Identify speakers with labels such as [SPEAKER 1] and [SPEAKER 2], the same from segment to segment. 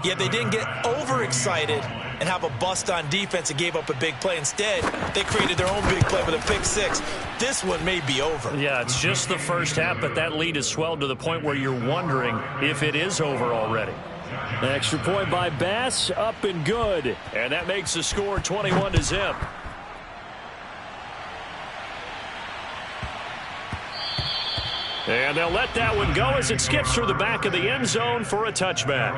[SPEAKER 1] Yeah, they didn't get overexcited and have a bust on defense and gave up a big play. Instead, they created their own big play with a pick six. This one may be over.
[SPEAKER 2] Yeah, it's just the first half, but that lead has swelled to the point where you're wondering if it is over already. The extra point by Bass, up and good. And that makes the score 21-0. And they'll let that one go as it skips through the back of the end zone for a touchback.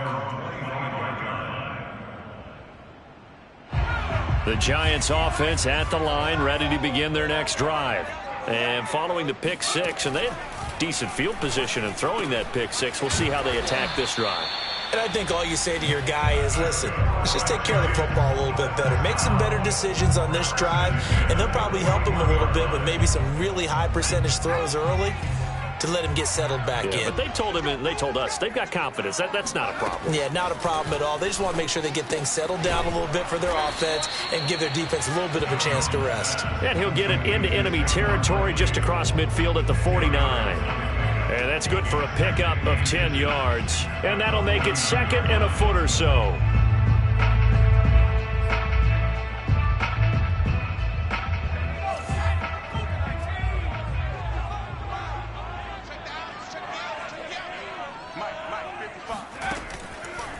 [SPEAKER 2] The Giants offense at the line, ready to begin their next drive. And following the pick six, and they had decent field position in throwing that pick six. We'll see how they attack this drive.
[SPEAKER 1] And I think all you say to your guy is, listen, let's just take care of the football a little bit better. Make some better decisions on this drive, and they'll probably help him a little bit with maybe some really high percentage throws early to let him get settled back in.
[SPEAKER 2] But they told him and they told us they've got confidence. That's not a problem.
[SPEAKER 1] Yeah, not a problem at all. They just want to make sure they get things settled down a little bit for their offense and give their defense a little bit of a chance to rest.
[SPEAKER 2] And he'll get it into enemy territory just across midfield at the 49. And that's good for a pickup of 10 yards. And that'll make it 2nd and a foot or so.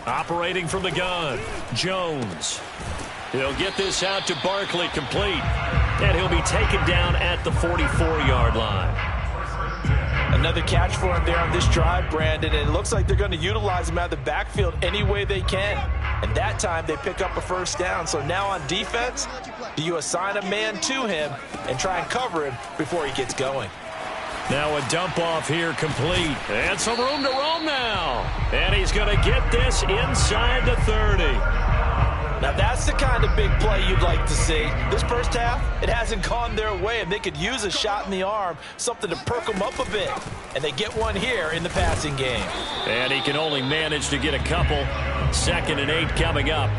[SPEAKER 2] Operating from the gun, Jones. He'll get this out to Barkley, complete. And he'll be taken down at the 44-yard line.
[SPEAKER 1] Another catch for him there on this drive, Brandon, and it looks like they're going to utilize him out of the backfield any way they can. And that time they pick up a first down. So now on defense, do you assign a man to him and try and cover him before he gets going?
[SPEAKER 2] Now a dump off here, complete. And some room to roam now. And he's going to get this inside the 30.
[SPEAKER 1] Now that's the kind of big play you'd like to see. This first half, it hasn't gone their way, and they could use a shot in the arm, something to perk them up a bit. And they get one here in the passing game.
[SPEAKER 2] And he can only manage to get a couple. 2nd and 8 coming up.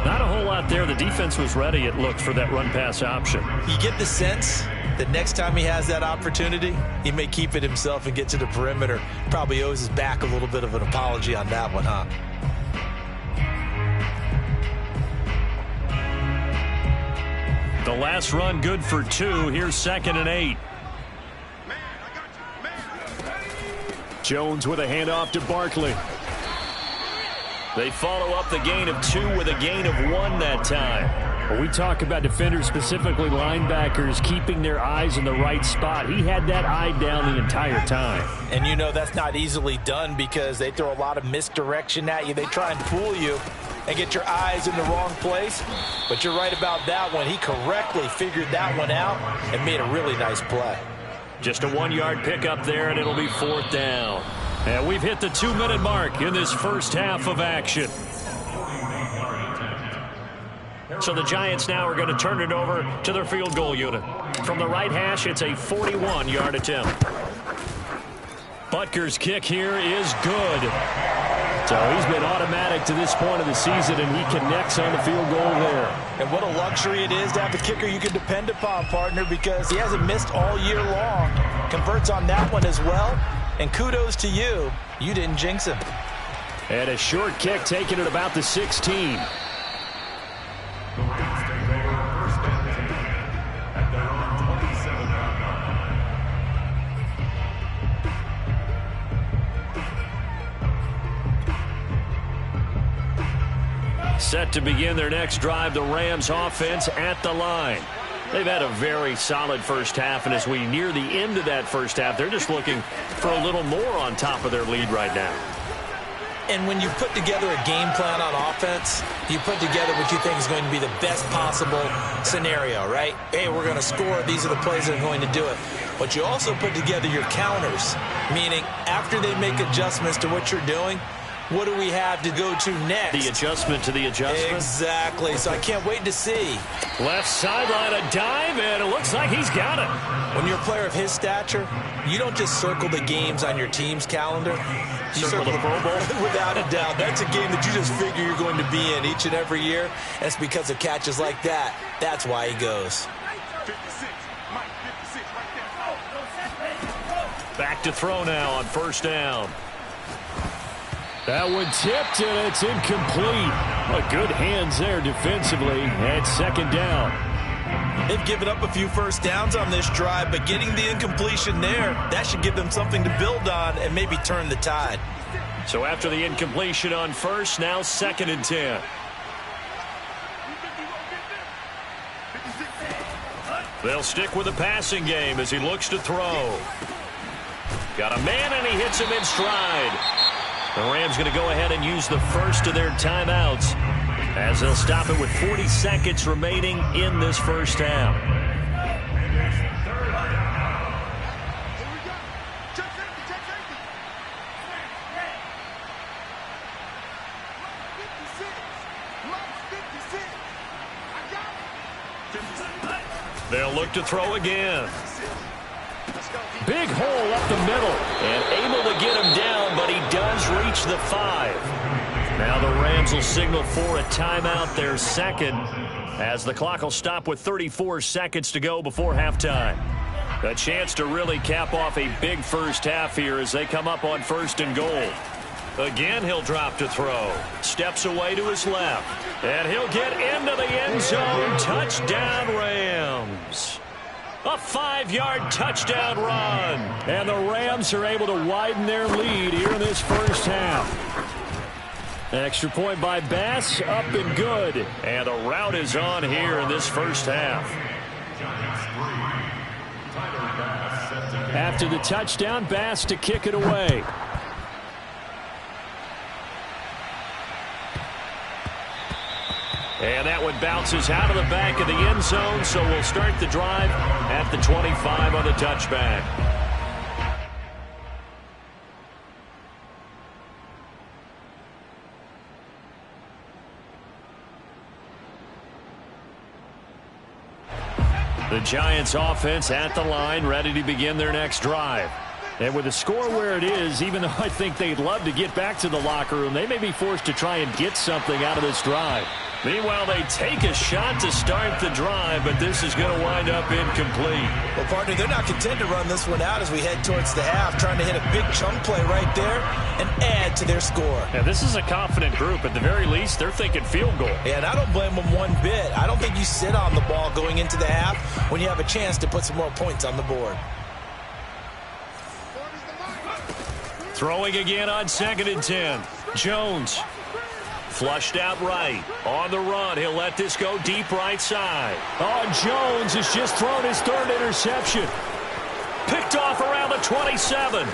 [SPEAKER 2] Not a whole lot there. The defense was ready, it looked, for that run-pass option.
[SPEAKER 1] You get the sense that next time he has that opportunity, he may keep it himself and get to the perimeter. Probably owes his back a little bit of an apology on that one, huh?
[SPEAKER 2] The last run good for 2. Here's 2nd and 8. Jones with a handoff to Barkley. They follow up the gain of 2 with a gain of 1 that time. When we talk about defenders, specifically linebackers, keeping their eyes in the right spot, he had that eye down the entire time.
[SPEAKER 1] And you know that's not easily done because they throw a lot of misdirection at you. They try and fool you and get your eyes in the wrong place. But you're right about that one. He correctly figured that one out and made a really nice play.
[SPEAKER 2] Just a 1-yard pickup there, and it'll be 4th down. And we've hit the 2-minute mark in this first half of action. So the Giants now are going to turn it over to their field goal unit. From the right hash, it's a 41-yard attempt. Butker's kick here is good. So he's been automatic to this point of the season, and he connects on the field goal there.
[SPEAKER 1] And what a luxury it is to have a kicker you can depend upon, partner, because he hasn't missed all year long. Converts on that one as well. And kudos to you. You didn't jinx him.
[SPEAKER 2] And a short kick taken at about the 16. Set to begin their next drive, the Rams offense at the line. They've had a very solid first half, and as we near the end of that first half, they're just looking for a little more on top of their lead right now.
[SPEAKER 1] And when you put together a game plan on offense, you put together what you think is going to be the best possible scenario, right? Hey, we're going to score. These are the plays that are going to do it. But you also put together your counters, meaning after they make adjustments to what you're doing, what do we have to go to next?
[SPEAKER 2] The adjustment to the adjustment?
[SPEAKER 1] Exactly. So I can't wait to see.
[SPEAKER 2] Left sideline, a dive, and it looks like he's got it.
[SPEAKER 1] When you're a player of his stature, you don't just circle the games on your team's calendar. You
[SPEAKER 2] circle the Pro Bowl?
[SPEAKER 1] Without a doubt. That's a game that you just figure you're going to be in each and every year. And it's because of catches like that. That's why he goes.
[SPEAKER 2] Back to throw now on first down. That one tipped, and it's incomplete. Good hands there defensively at second down.
[SPEAKER 1] They've given up a few first downs on this drive, but getting the incompletion there, that should give them something to build on and maybe turn the tide.
[SPEAKER 2] So after the incompletion on first, now 2nd and 10. They'll stick with the passing game as he looks to throw. Got a man, and he hits him in stride. The Rams going to go ahead and use the first of their timeouts as they'll stop it with 40 seconds remaining in this first half. They'll look to throw again. Big hole up the middle, and able to get him down, but he does reach the 5. Now the Rams will signal for a timeout, their second, as the clock will stop with 34 seconds to go before halftime. A chance to really cap off a big first half here as they come up on 1st and goal. Again, he'll drop to throw. Steps away to his left, and he'll get into the end zone. Touchdown, Rams. A 5-yard touchdown run. And the Rams are able to widen their lead here in this first half. Extra point by Bass, up and good. And the route is on here in this first half. After the touchdown, Bass to kick it away. And that one bounces out of the back of the end zone, so we'll start the drive at the 25 on the touchback. The Giants offense at the line, ready to begin their next drive. And with the score where it is, even though I think they'd love to get back to the locker room, they may be forced to try and get something out of this drive. Meanwhile, they take a shot to start the drive, but this is going to wind up incomplete.
[SPEAKER 1] Well, partner, they're not content to run this one out as we head towards the half, trying to hit a big chunk play right there and add to their score.
[SPEAKER 2] Yeah, this is a confident group. At the very least, they're thinking field goal.
[SPEAKER 1] Yeah, and I don't blame them one bit. I don't think you sit on the ball going into the half when you have a chance to put some more points on the board.
[SPEAKER 2] Throwing again on 2nd and 10. Jones. Flushed out right. On the run, he'll let this go deep right side. Oh, Jones has just thrown his 3rd interception. Picked off around the 27.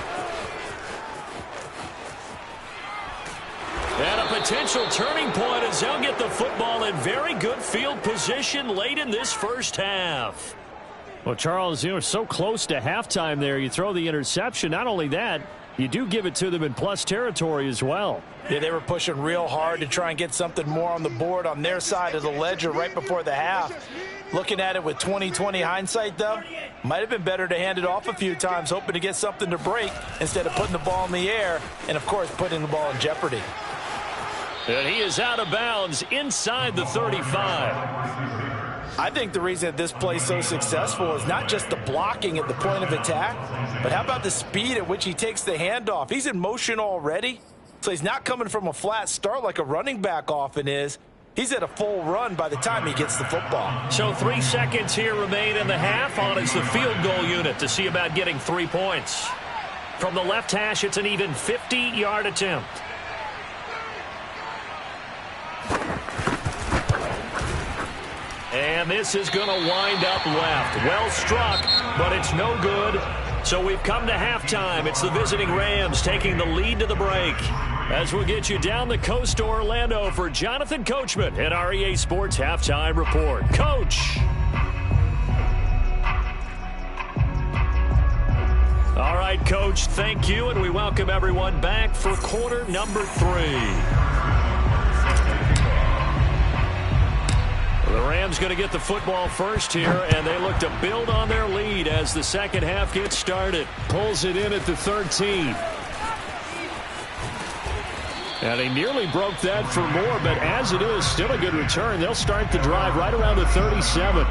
[SPEAKER 2] And a potential turning point as they'll get the football in very good field position late in this first half. Well, Charles, you know, so close to halftime there. You throw the interception. Not only that, you do give it to them in plus territory as well.
[SPEAKER 1] Yeah, they were pushing real hard to try and get something more on the board on their side of the ledger right before the half. Looking at it with 20/20 hindsight, though, might have been better to hand it off a few times, hoping to get something to break instead of putting the ball in the air and, of course, putting the ball in jeopardy.
[SPEAKER 2] And he is out of bounds inside the 35.
[SPEAKER 1] I think the reason that this play is so successful is not just the blocking at the point of attack, but how about the speed at which he takes the handoff? He's in motion already, so he's not coming from a flat start like a running back often is. He's at a full run by the time he gets the football.
[SPEAKER 2] So 3 seconds here remain in the half. On is the field goal unit to see about getting 3 points. From the left hash, it's an even 50-yard attempt. And this is going to wind up left. Well struck, but it's no good. So we've come to halftime. It's the visiting Rams taking the lead to the break. As we'll get you down the coast to Orlando for Jonathan Coachman at our EA Sports Halftime Report. Coach. All right, Coach, thank you, and we welcome everyone back for quarter number 3. The Rams going to get the football first here, and they look to build on their lead as the second half gets started. Pulls it in at the 13. And he nearly broke that for more, but as it is, still a good return. They'll start the drive right around the 37.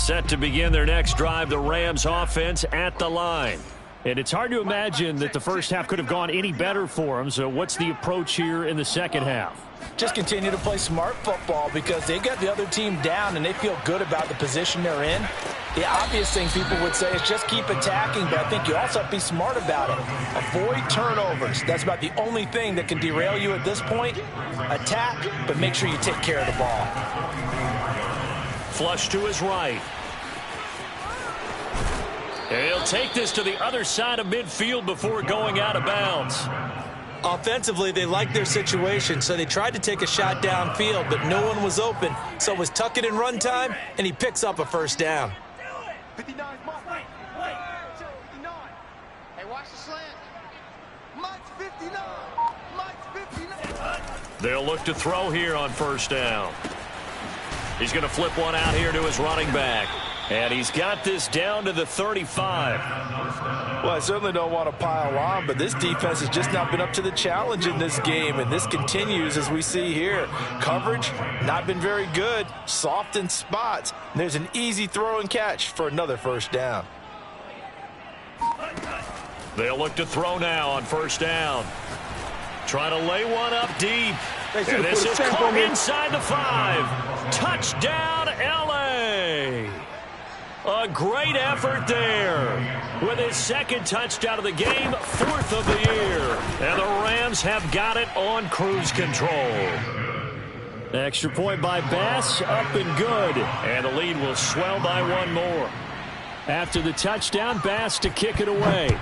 [SPEAKER 2] Set to begin their next drive, the Rams offense at the line. And it's hard to imagine that the first half could have gone any better for them. So what's the approach here in the second half?
[SPEAKER 1] Just continue to play smart football because they got the other team down and they feel good about the position they're in. The obvious thing people would say is just keep attacking, but I think you also have to be smart about it. Avoid turnovers. That's about the only thing that can derail you at this point. Attack, but make sure you take care of the ball.
[SPEAKER 2] Flush to his right. And he'll take this to the other side of midfield before going out of bounds.
[SPEAKER 1] Offensively, they liked their situation, so they tried to take a shot downfield, but no one was open. So it was tuck it in run time, and he picks up a first down.
[SPEAKER 3] 59, Mike. 59. Hey, watch the slant. Mike's 59. Mike's 59.
[SPEAKER 2] They'll look to throw here on first down. He's going to flip one out here to his running back. And he's got this down to the 35.
[SPEAKER 1] Well, I certainly don't want to pile on, but this defense has just not been up to the challenge in this game, and this continues as we see here. Coverage, not been very good, soft in spots. And there's an easy throw and catch for another first down.
[SPEAKER 2] They'll look to throw now on first down. Trying to lay one up deep. And this is caught inside the 5. Touchdown, L.A. A great effort there. With his second touchdown of the game, 4th of the year. And the Rams have got it on cruise control. Extra point by Bass, up and good. And the lead will swell by one more. After the touchdown, Bass to kick it away.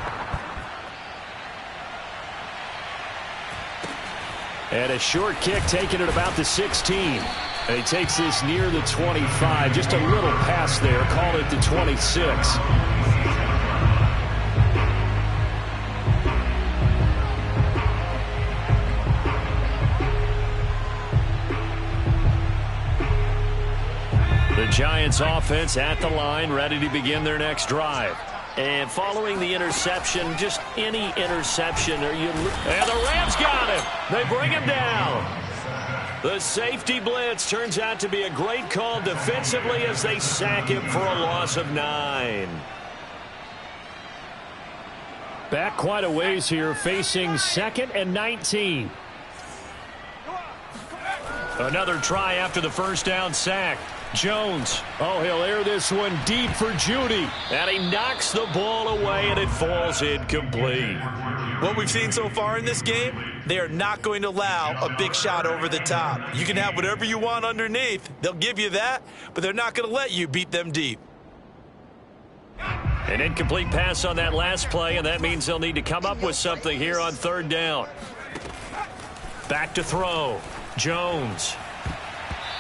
[SPEAKER 2] And a short kick taken at about the 16. And he takes this near the 25. Just a little pass there. Call it the 26. The Giants offense at the line, ready to begin their next drive. And following the interception, just any interception. And the Rams got him. They bring him down. The safety blitz turns out to be a great call defensively as they sack him for a loss of 9. Back quite a ways here, facing 2nd and 19. Another try after the first down sack. Jones. Oh, he'll air this one deep for Judy. And he knocks the ball away, and it falls incomplete.
[SPEAKER 1] What we've seen so far in this game, they are not going to allow a big shot over the top. You can have whatever you want underneath. They'll give you that, but they're not going to let you beat them deep.
[SPEAKER 2] An incomplete pass on that last play, and that means they'll need to come up with something here on 3rd down. Back to throw. Jones.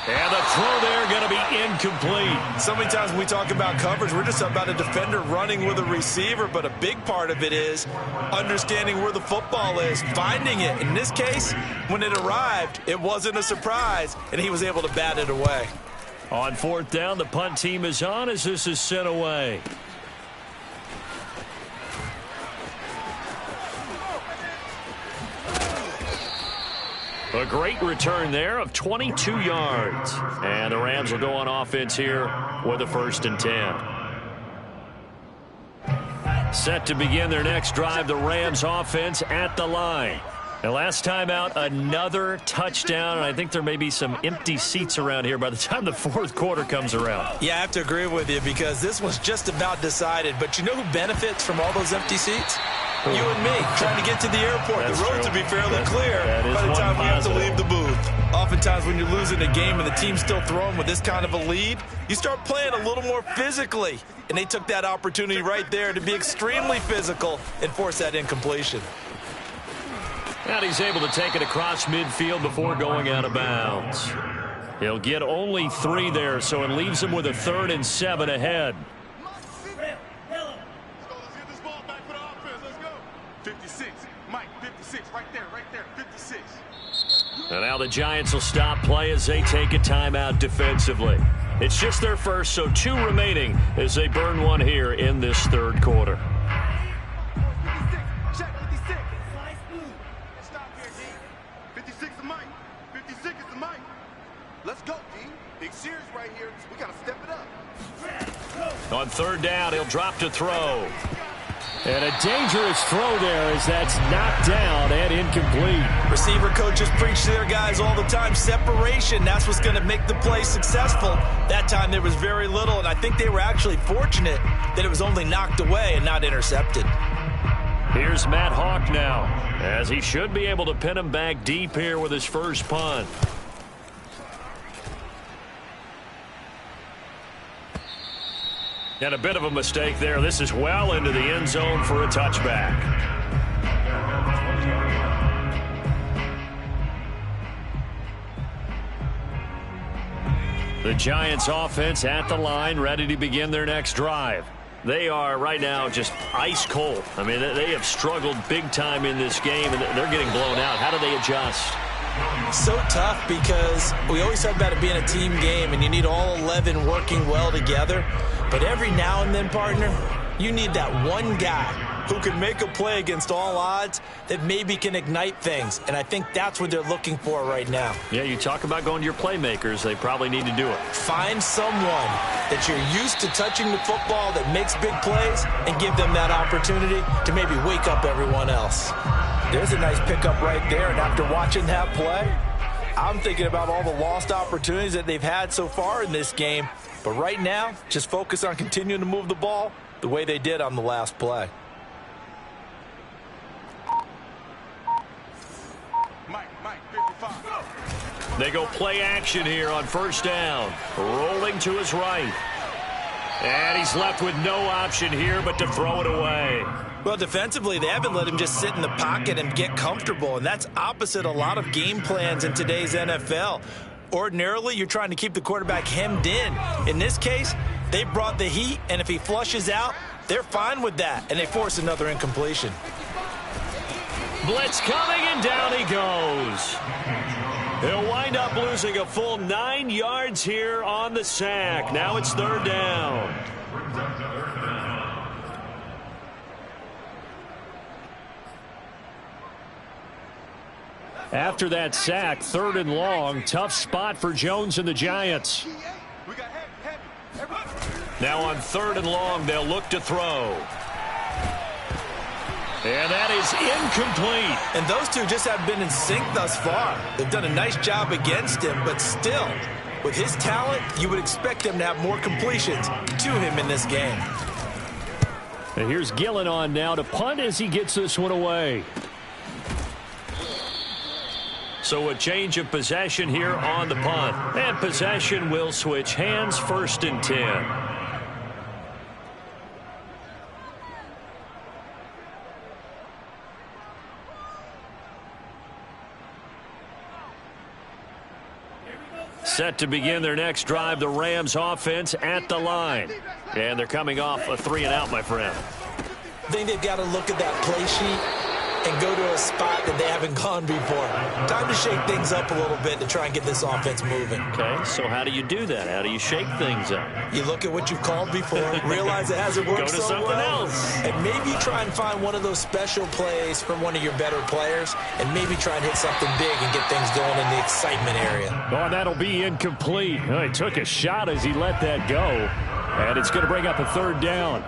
[SPEAKER 2] And the throw there going to be incomplete.
[SPEAKER 1] So many times when we talk about coverage, we're just about a defender running with a receiver, but a big part of it is understanding where the football is, finding it. In this case, when it arrived, it wasn't a surprise, and he was able to bat it away.
[SPEAKER 2] On 4th down, the punt team is on as this is sent away. A great return there of 22 yards. And the Rams will go on offense here with a 1st and 10. Set to begin their next drive, the Rams offense at the line. And last time out, another touchdown, and I think there may be some empty seats around here by the time the 4th quarter comes around.
[SPEAKER 1] Yeah, I have to agree with you because this was just about decided. But you know who benefits from all those empty seats? You and me, trying to get to the airport. The roads will be fairly clear by the time we have to leave the booth. Oftentimes when you're losing a game and the team's still throwing with this kind of a lead, you start playing a little more physically. And they took that opportunity right there to be extremely physical and force that incompletion.
[SPEAKER 2] And he's able to take it across midfield before going out of bounds. He'll get only 3 there, so it leaves him with a 3rd and 7 ahead.
[SPEAKER 3] 56. Mike, 56. Right there, 56.
[SPEAKER 2] And now the Giants will stop play as they take a timeout defensively. It's just their first, so 2 remaining as they burn one here in this 3rd quarter.
[SPEAKER 3] 56. Check 56. Stop here, D. 56 is Mike. 56 is the Mike. Let's go, D. Big series right here. We got to step it up.
[SPEAKER 2] On third down, he'll drop to throw.
[SPEAKER 4] And a dangerous throw there as that's knocked down and incomplete.
[SPEAKER 1] Receiver coaches preach to their guys all the time. Separation, that's what's going to make the play successful. That time there was very little, and I think they were actually fortunate that it was only knocked away and not intercepted.
[SPEAKER 2] Here's Matt Hawk now, as he should be able to pin him back deep here with his first punt. And a bit of a mistake there. This is well into the end zone for a touchback. The Giants offense at the line, ready to begin their next drive. They are right now just ice cold. I mean, they have struggled big time in this game, and they're getting blown out. How do they adjust?
[SPEAKER 1] So tough because we always talk about it being a team game, and you need all 11 working well together. But every now and then, partner, you need that one guy who can make a play against all odds that maybe can ignite things. And I think that's what they're looking for right now.
[SPEAKER 2] Yeah, you talk about going to your playmakers. They probably need to do it.
[SPEAKER 1] Find someone that you're used to touching the football that makes big plays and give them that opportunity to maybe wake up everyone else. There's a nice pickup right there. And after watching that play, I'm thinking about all the lost opportunities that they've had so far in this game. But right now, just focus on continuing to move the ball the way they did on the last play.
[SPEAKER 3] Mike, 55.
[SPEAKER 2] They go play action here on first down. Rolling to his right. And he's left with no option here but to throw it away.
[SPEAKER 1] Well, defensively, they haven't let him just sit in the pocket and get comfortable, and that's opposite a lot of game plans in today's NFL. Ordinarily, you're trying to keep the quarterback hemmed in. In this case, they brought the heat, and if he flushes out, they're fine with that, and they force another incompletion.
[SPEAKER 2] Blitz coming, and down he goes. He'll wind up losing a full 9 yards here on the sack. Now it's third down.
[SPEAKER 4] After that sack, third and long, tough spot for Jones and the Giants.
[SPEAKER 2] Now on third and long, they'll look to throw. And that is incomplete.
[SPEAKER 1] And those two just haven't been in sync thus far. They've done a nice job against him, but still, with his talent, you would expect him to have more completions to him in this game.
[SPEAKER 4] And here's Gillen on now to punt as he gets this one away.
[SPEAKER 2] So a change of possession here on the punt. And possession will switch hands, first and 10. Set to begin their next drive, the Rams offense at the line. And they're coming off a 3-and-out, my friend.
[SPEAKER 1] I think they've got to look at that play sheet and go to a spot that they haven't gone before. Time to shake things up a little bit to try and get this offense moving.
[SPEAKER 2] Okay, so how do you do that? How do you shake things up?
[SPEAKER 1] You look at what you've called before, realize it hasn't worked
[SPEAKER 2] go to
[SPEAKER 1] so
[SPEAKER 2] something
[SPEAKER 1] well,
[SPEAKER 2] else.
[SPEAKER 1] and maybe try and find one of those special plays from one of your better players, and maybe try and hit something big and get things going in the excitement area.
[SPEAKER 4] Oh, that'll be incomplete. Oh, he took a shot as he let that go, and it's going to bring up a third down.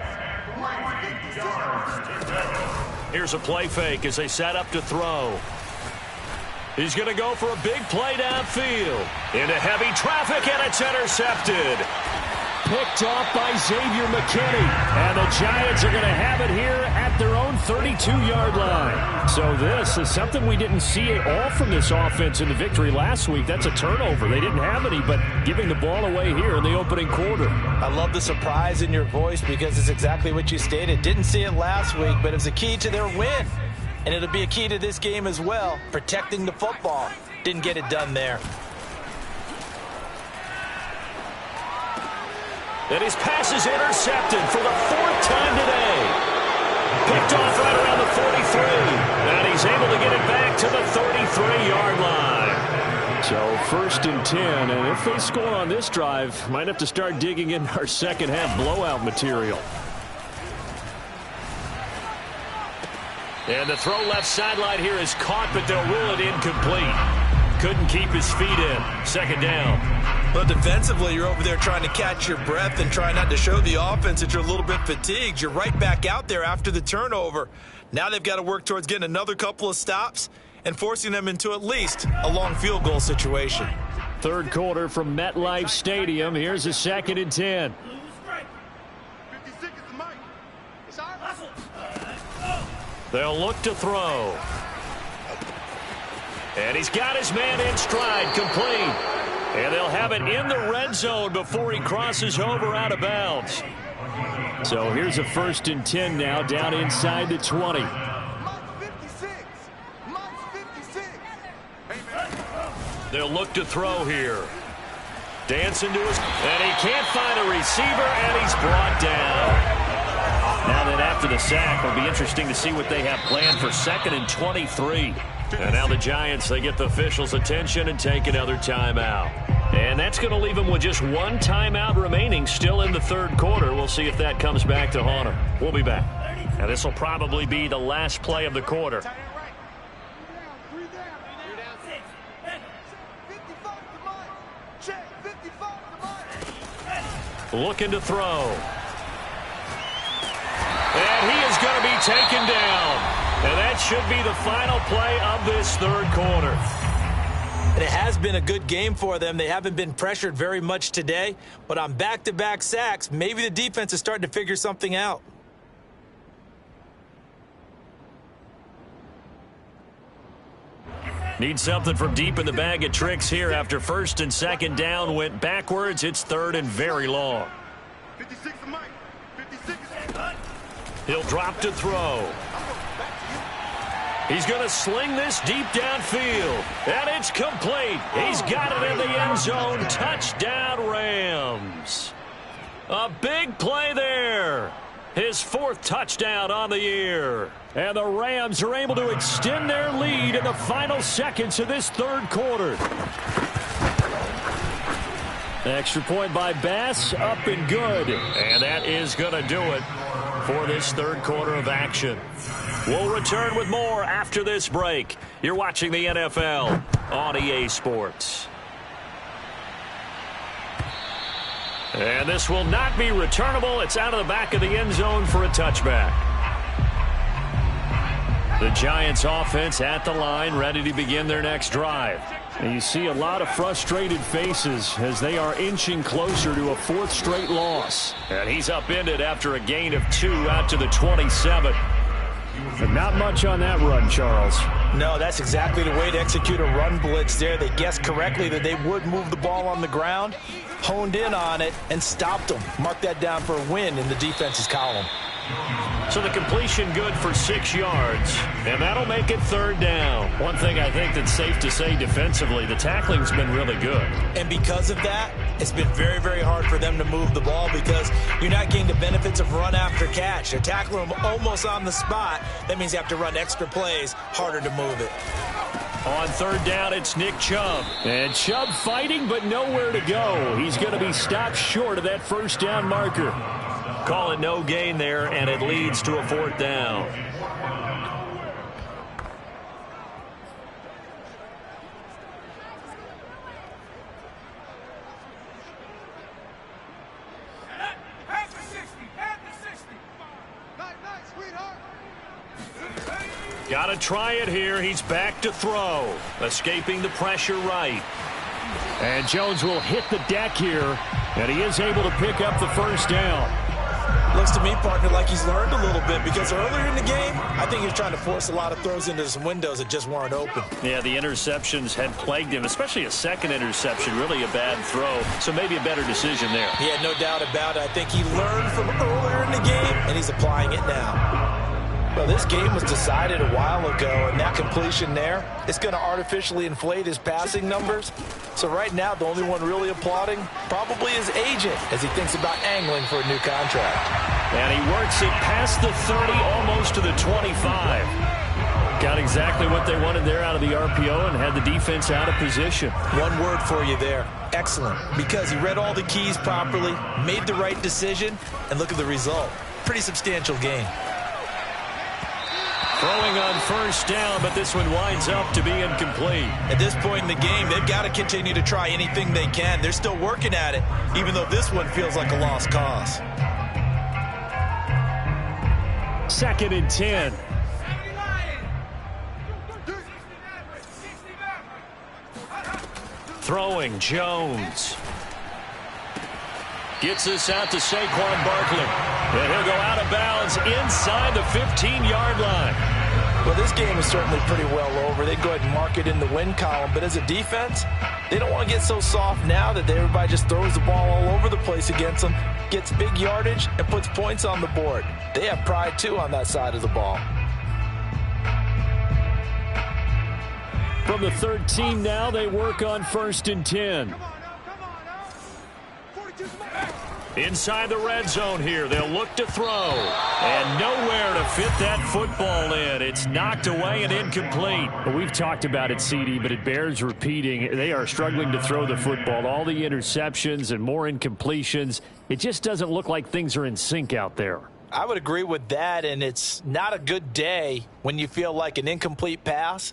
[SPEAKER 2] Here's a play fake as they set up to throw. He's going to go for a big play downfield. Into heavy traffic, and it's intercepted.
[SPEAKER 4] Picked off by Xavier McKinney. And the Giants are going to have it here at their own 32-yard line. So this is something we didn't see at all from this offense in the victory last week. That's a turnover. They didn't have any, but giving the ball away here in the opening quarter.
[SPEAKER 1] I love the surprise in your voice because it's exactly what you stated. Didn't see it last week, but it's a key to their win. And it'll be a key to this game as well, protecting the football. Didn't get it done there.
[SPEAKER 2] And his pass is intercepted for the 4th time today. Picked off right around the 43. And he's able to get it back to the 33-yard line.
[SPEAKER 4] So first and 10, and if they score on this drive, might have to start digging in our second half blowout material.
[SPEAKER 2] And the throw left sideline here is caught, but they'll rule it incomplete. couldn't keep his feet in. Second down.
[SPEAKER 1] But defensively, you're over there trying to catch your breath and try not to show the offense that you're a little bit fatigued. You're right back out there after the turnover. Now they've got to work towards getting another couple of stops and forcing them into at least a long field goal situation.
[SPEAKER 4] Third quarter from MetLife Stadium. Here's a 2nd and 10.
[SPEAKER 3] 56 is the mic. It's our hustle.
[SPEAKER 2] They'll look to throw. And he's got his man in stride, complete. And they'll have it in the red zone before he crosses over out of bounds.
[SPEAKER 4] So here's a 1st and 10 now, down inside the 20.
[SPEAKER 3] Mike 56. Mike 56. Hey, man.
[SPEAKER 2] They'll look to throw here. Dancing to his... And he can't find a receiver, and he's brought down. Now that after the sack, it'll be interesting to see what they have planned for 2nd and 23. And now the Giants, they get the officials' attention and take another timeout. And that's going to leave them with just one timeout remaining still in the third quarter. We'll see if that comes back to haunt them. We'll be back. Now this will probably be the last play of the quarter. Looking to throw. And he is going to be taken down. And that should be the final play of this third quarter.
[SPEAKER 1] And it has been a good game for them. They haven't been pressured very much today. But on back-to-back sacks, maybe the defense is starting to figure something out.
[SPEAKER 2] Need something from deep in the bag of tricks here after 1st and 2nd down went backwards. It's 3rd and very long.
[SPEAKER 3] 56 is Mike. 56 is...
[SPEAKER 2] He'll drop to throw. He's going to sling this deep downfield. And it's complete. He's got it in the end zone. Touchdown, Rams. A big play there. His 4th touchdown on the year.
[SPEAKER 4] And the Rams are able to extend their lead in the final seconds of this third quarter. Extra point by Bass, up and good.
[SPEAKER 2] And that is going to do it for this third quarter of action. We'll return with more after this break. You're watching the NFL on EA Sports. And this will not be returnable. It's out of the back of the end zone for a touchback. The Giants offense at the line, ready to begin their next drive.
[SPEAKER 4] And you see a lot of frustrated faces as they are inching closer to a 4th straight loss.
[SPEAKER 2] And he's upended after a gain of 2 out to the 27.
[SPEAKER 4] But not much on that run, Charles.
[SPEAKER 1] No, that's exactly the way to execute a run blitz there. They guessed correctly that they would move the ball on the ground, honed in on it, and stopped them. Mark that down for a win in the defense's column.
[SPEAKER 2] So the completion good for 6 yards, and that'll make it 3rd down. One thing I think that's safe to say defensively, the tackling's been really good.
[SPEAKER 1] And because of that, it's been very, very hard for them to move the ball because you're not getting the benefits of run after catch. They're tackling them almost on the spot. That means you have to run extra plays, harder to move it.
[SPEAKER 2] On 3rd down, it's Nick Chubb.
[SPEAKER 4] And Chubb fighting, but nowhere to go. He's going to be stopped short of that 1st down marker.
[SPEAKER 2] Call it no gain there, and it leads to a 4th down. Got to try it here. He's back to throw. Escaping the pressure right.
[SPEAKER 4] And Jones will hit the deck here, and he is able to pick up the 1st down.
[SPEAKER 1] Looks to me, partner, like he's learned a little bit because earlier in the game, I think he was trying to force a lot of throws into some windows that just weren't open.
[SPEAKER 2] Yeah, the interceptions had plagued him, especially a 2nd interception, really a bad throw. So maybe a better decision there.
[SPEAKER 1] He had no doubt about it. I think he learned from earlier in the game, and he's applying it now. Well, this game was decided a while ago, and that completion there, it's going to artificially inflate his passing numbers. So right now, the only one really applauding probably his agent as he thinks about angling for a new contract.
[SPEAKER 2] And he works it past the 30, almost to the 25. Got exactly what they wanted there out of the RPO and had the defense out of position.
[SPEAKER 1] One word for you there, excellent, because he read all the keys properly, made the right decision, and look at the result. Pretty substantial gain.
[SPEAKER 2] Throwing on first down, but this one winds up to be incomplete.
[SPEAKER 1] At this point in the game, they've got to continue to try anything they can. They're still working at it, even though this one feels like a lost cause.
[SPEAKER 4] 2nd and 10.
[SPEAKER 2] Throwing, Jones. Gets this out to Saquon Barkley. And he'll go out of bounds inside the 15-yard line.
[SPEAKER 1] Well, this game is certainly pretty well over. They go ahead and mark it in the win column. But as a defense, they don't want to get so soft now that everybody just throws the ball all over the place against them, gets big yardage, and puts points on the board. They have pride, too, on that side of the ball.
[SPEAKER 4] From the 13 now, they work on 1st and 10.
[SPEAKER 2] Inside the red zone here, they'll look to throw. And nowhere to fit that football in. It's knocked away and incomplete.
[SPEAKER 4] Well, we've talked about it, CD, but it bears repeating. They are struggling to throw the football. All the interceptions and more incompletions. It just doesn't look like things are in sync out there.
[SPEAKER 1] I would agree with that, and it's not a good day when you feel like an incomplete pass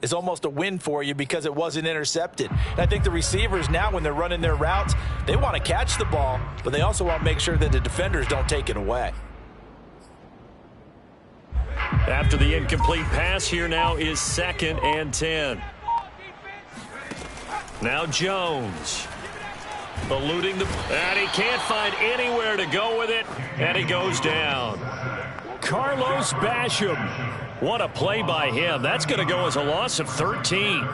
[SPEAKER 1] is almost a win for you because it wasn't intercepted. And I think the receivers now, when they're running their routes, they want to catch the ball, but they also want to make sure that the defenders don't take it away.
[SPEAKER 2] After the incomplete pass, here now is 2nd and 10. Now Jones. Eluding and he can't find anywhere to go with it, and he goes down.
[SPEAKER 4] Carlos Basham.
[SPEAKER 2] What a play by him. That's going to go as a loss of 13.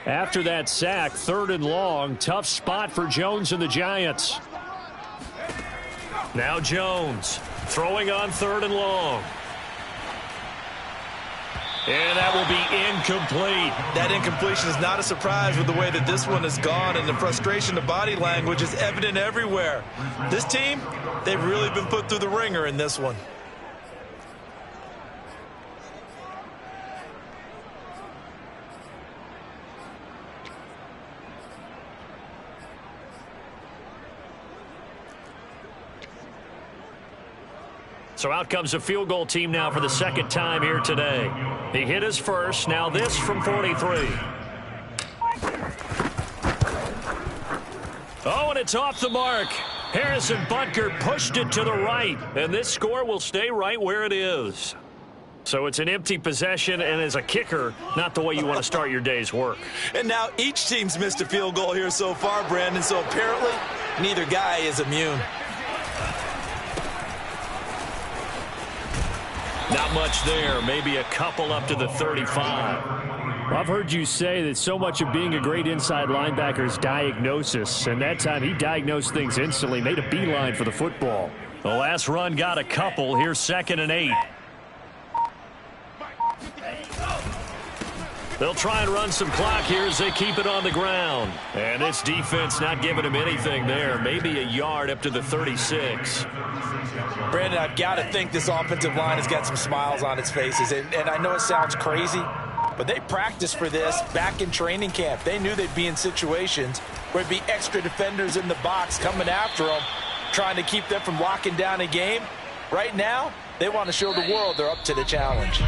[SPEAKER 4] After that sack, 3rd and long. Tough spot for Jones and the Giants.
[SPEAKER 2] Now Jones throwing on 3rd and long. And that will be incomplete.
[SPEAKER 1] That incompletion is not a surprise with the way that this one has gone, and the frustration of body language is evident everywhere. This team, they've really been put through the ringer in this one.
[SPEAKER 2] So out comes a field goal team now for the 2nd time here today. He hit his first. Now this from 43. Oh, and it's off the mark. Harrison Butker pushed it to the right. And this score will stay right where it is. So it's an empty possession, and as a kicker, not the way you want to start your day's work.
[SPEAKER 1] And now each team's missed a field goal here so far, Brandon. So apparently, neither guy is immune.
[SPEAKER 2] Not much there. Maybe a couple up to the 35.
[SPEAKER 4] I've heard you say that so much of being a great inside linebacker is diagnosis. And that time he diagnosed things instantly, made a beeline for the football.
[SPEAKER 2] The last run got a couple. Here's 2nd and 8. They'll try and run some clock here as they keep it on the ground. And this defense not giving him anything there. Maybe a yard up to the 36.
[SPEAKER 1] Brandon, I've got to think this offensive line has got some smiles on its faces. And I know it sounds crazy, but they practiced for this back in training camp. They knew they'd be in situations where it'd be extra defenders in the box coming after them, trying to keep them from locking down a game. Right now, they want to show the world they're up to the challenge.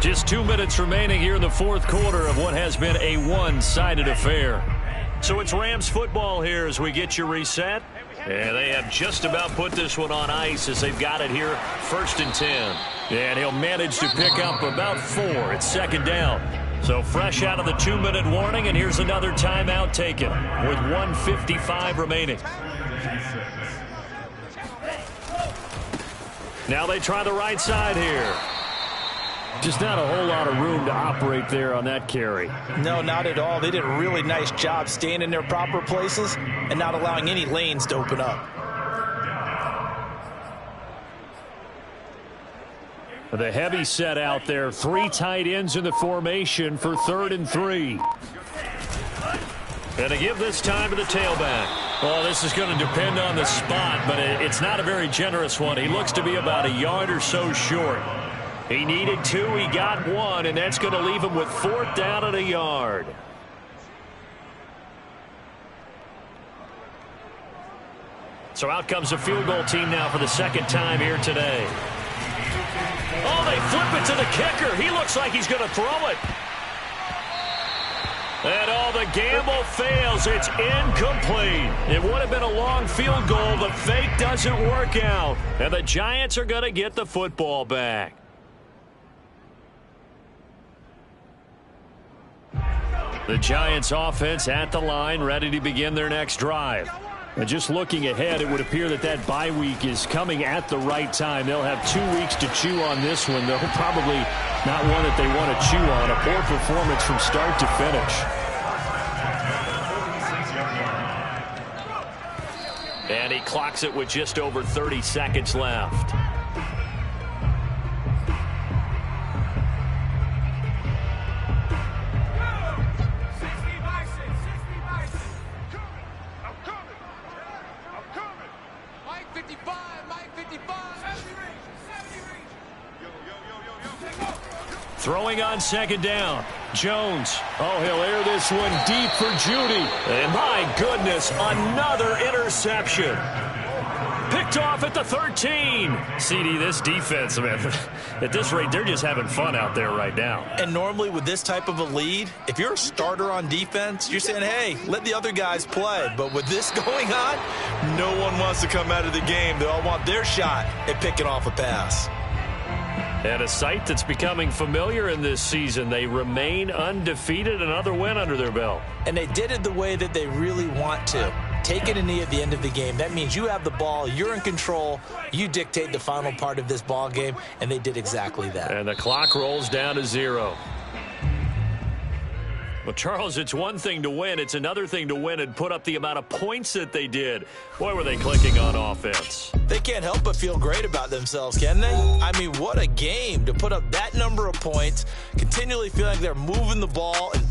[SPEAKER 2] Just 2 minutes remaining here in the 4th quarter of what has been a one-sided affair. So it's Rams football here as we get you reset. And they have just about put this one on ice as they've got it here, 1st and 10. And he'll manage to pick up about 4. It's 2nd down. So fresh out of the 2-minute warning, and here's another timeout taken with 1:55 remaining. Now they try the right side here.
[SPEAKER 4] Just not a whole lot of room to operate there on that carry.
[SPEAKER 1] No, not at all. They did a really nice job staying in their proper places and not allowing any lanes to open up.
[SPEAKER 4] The heavy set out there. 3 tight ends in the formation for 3rd and 3.
[SPEAKER 2] And to give this time to the tailback.
[SPEAKER 4] Well, this is going to depend on the spot, but it's not a very generous one. He looks to be about a yard or so short. He needed 2, he got 1, and that's going to leave him with 4th down at a yard. So out comes the field goal team now for the 2nd time here today. Oh, they flip it to the kicker. He looks like he's going to throw it. And the gamble fails. It's incomplete. It would have been a long field goal. The fake doesn't work out. And the Giants are going to get the football back. The Giants offense at the line, ready to begin their next drive. And just looking ahead, it would appear that bye week is coming at the right time. They'll have 2 weeks to chew on this one, though probably not one that they want to chew on. A poor performance from start to finish. And he clocks it with just over 30 seconds left. Throwing on 2nd down. Jones. Oh, he'll air this one deep for Judy. And my goodness, another interception. Picked off at the 13. CD, this defense, man, at this rate, they're just having fun out there right now.
[SPEAKER 1] And normally with this type of a lead, if you're a starter on defense, you're saying, hey, let the other guys play. But with this going on, no one wants to come out of the game. They all want their shot at picking off a pass.
[SPEAKER 4] And a sight that's becoming familiar in this season. They remain undefeated, another win under their belt.
[SPEAKER 1] And they did it the way that they really want to. Taking a knee at the end of the game. That means you have the ball, you're in control, you dictate the final part of this ball game, and they did exactly that.
[SPEAKER 4] And the clock rolls down to 0. Well, Charles, it's one thing to win. It's another thing to win and put up the amount of points that they did. Boy, were they clicking on offense.
[SPEAKER 1] They can't help but feel great about themselves, can they? I mean, what a game to put up that number of points, continually feeling like they're moving the ball and